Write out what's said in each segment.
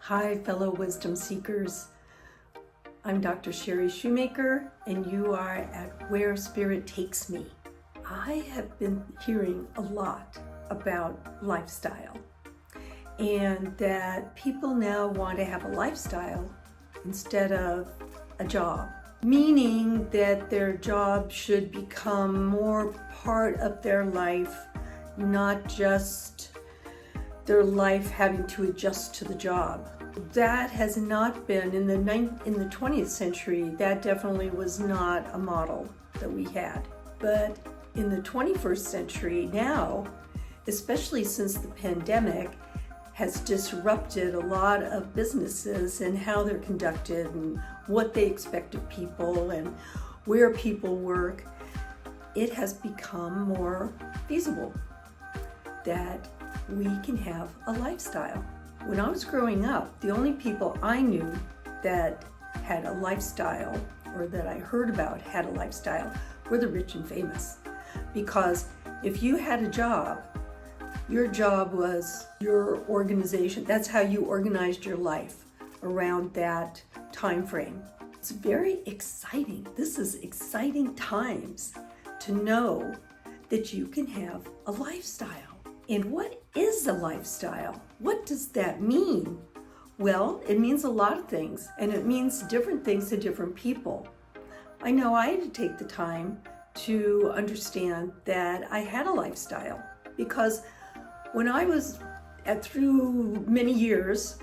Hi, fellow wisdom seekers. I'm Dr. Sherry Shoemaker, and you are at Where Spirit Takes Me. I have been hearing a lot about lifestyle, and that people now want to have a lifestyle instead of a job, meaning that their job should become more part of their life, not just their life having to adjust to the job. That has not been, in the 20th century, that definitely was not a model that we had. But in the 21st century now, especially since the pandemic has disrupted a lot of businesses and how they're conducted and what they expect of people and where people work, it has become more feasible that we can have a lifestyle. When I was growing up, the only people I knew that had a lifestyle, or that I heard about had a lifestyle, were the rich and famous. Because if you had a job, your job was your organization. That's how you organized your life around that time frame. It's very exciting. This is exciting times to know that you can have a lifestyle. And what is a lifestyle? What does that mean? Well, it means a lot of things, and it means different things to different people. I know I had to take the time to understand that I had a lifestyle, because when I was through many years,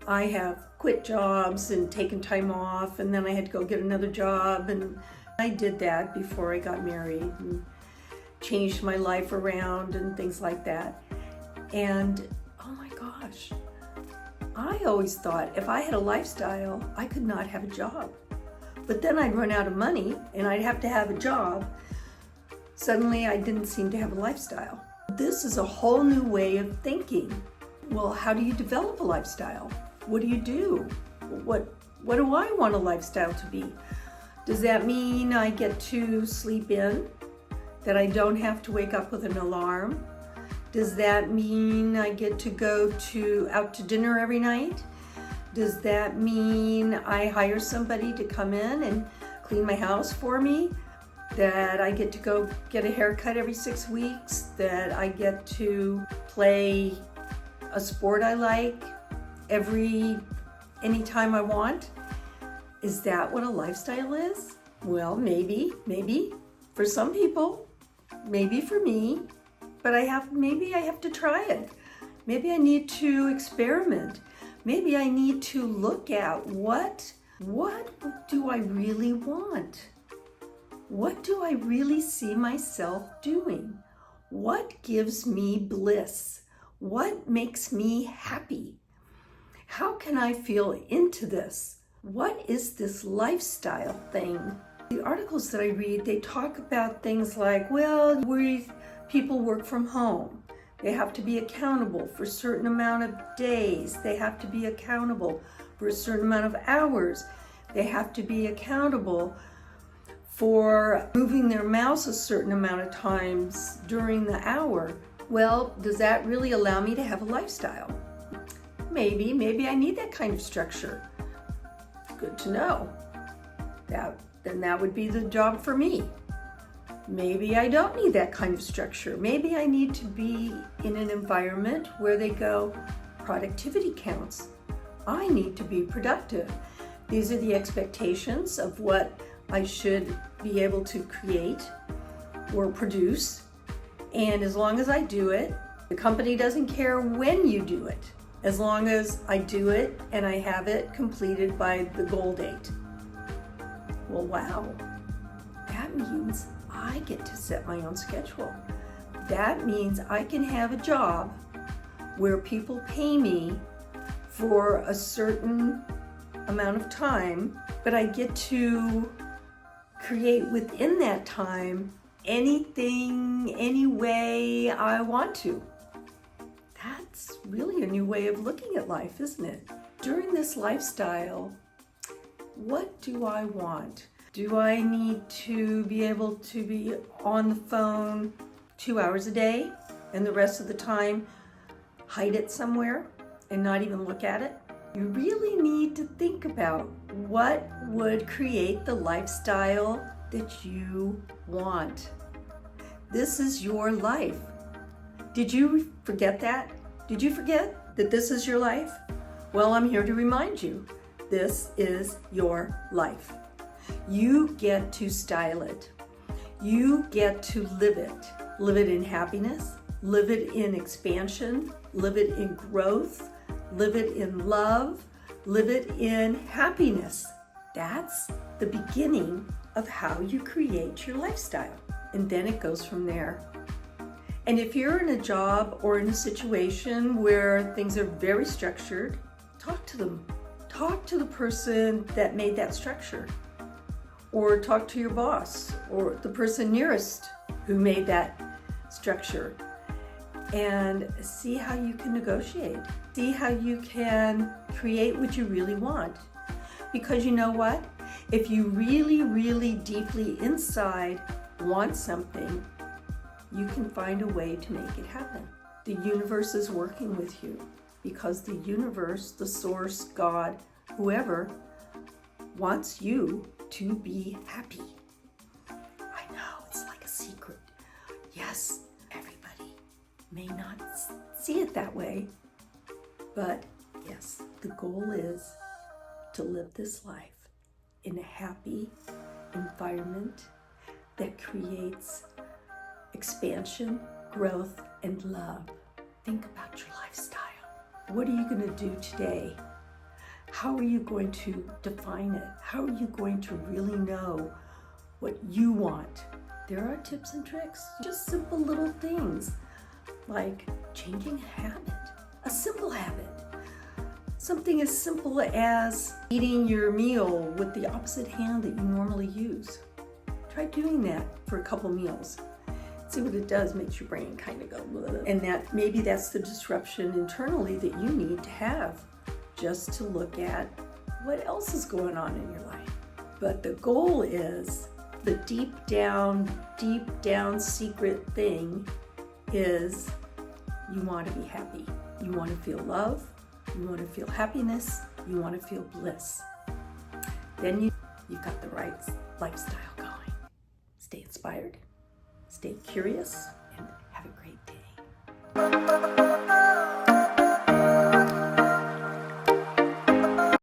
I have quit jobs and taken time off, and then I had to go get another job, and I did that before I got married and changed my life around and things like that. And oh my gosh, I always thought if I had a lifestyle, I could not have a job. But then I'd run out of money and I'd have to have a job. Suddenly I didn't seem to have a lifestyle. This is a whole new way of thinking. Well, how do you develop a lifestyle? What do you do? What do I want a lifestyle to be? Does that mean I get to sleep in? That I don't have to wake up with an alarm? Does that mean I get to go out to dinner every night? Does that mean I hire somebody to come in and clean my house for me? That I get to go get a haircut every 6 weeks? That I get to play a sport I like anytime I want? Is that what a lifestyle is? Well, maybe. For some people, maybe for me, but maybe I have to try it. Maybe I need to experiment. Maybe I need to look at what do I really want? What do I really see myself doing? What gives me bliss? What makes me happy? How can I feel into this? What is this lifestyle thing? The articles that I read, they talk about things like, people work from home. They have to be accountable for a certain amount of days. They have to be accountable for a certain amount of hours. They have to be accountable for moving their mouse a certain amount of times during the hour. Well, does that really allow me to have a lifestyle? Maybe I need that kind of structure. Good to know. Then that would be the job for me. Maybe I don't need that kind of structure. Maybe I need to be in an environment where they go, productivity counts. I need to be productive. These are the expectations of what I should be able to create or produce. And as long as I do it, the company doesn't care when you do it, as long as I do it and I have it completed by the goal date. Well, wow, that means I get to set my own schedule. That means I can have a job where people pay me for a certain amount of time, but I get to create within that time anything, any way I want to. That's really a new way of looking at life, isn't it? During this lifestyle, what do I want? Do I need to be able to be on the phone 2 hours a day and the rest of the time hide it somewhere and not even look at it? You really need to think about what would create the lifestyle that you want. This is your life. Did you forget that? Did you forget that this is your life? Well, I'm here to remind you, this is your life. You get to style it. You get to live it. Live it in happiness, live it in expansion, live it in growth, live it in love, live it in happiness. That's the beginning of how you create your lifestyle. And then it goes from there. And if you're in a job or in a situation where things are very structured, talk to them. Talk to the person that made that structure. Or talk to your boss or the person nearest who made that structure. And see how you can negotiate. See how you can create what you really want. Because you know what? If you really, really deeply inside want something, you can find a way to make it happen. The universe is working with you because the universe, the source, God, whoever, wants you to be happy. I know, it's like a secret. Yes, everybody may not see it that way, but yes, the goal is to live this life in a happy environment that creates expansion, growth, and love. Think about your lifestyle. What are you going to do today? How are you going to define it? How are you going to really know what you want? There are tips and tricks, just simple little things like changing a habit, a simple habit. Something as simple as eating your meal with the opposite hand that you normally use. Try doing that for a couple meals. See what it does, makes your brain kind of go, bleh. And that maybe that's the disruption internally that you need to have just to look at what else is going on in your life. But the goal is, the deep down secret thing is you want to be happy. You want to feel love. You want to feel happiness. You want to feel bliss. Then you've got the right lifestyle going. Stay inspired. Stay curious and have a great day.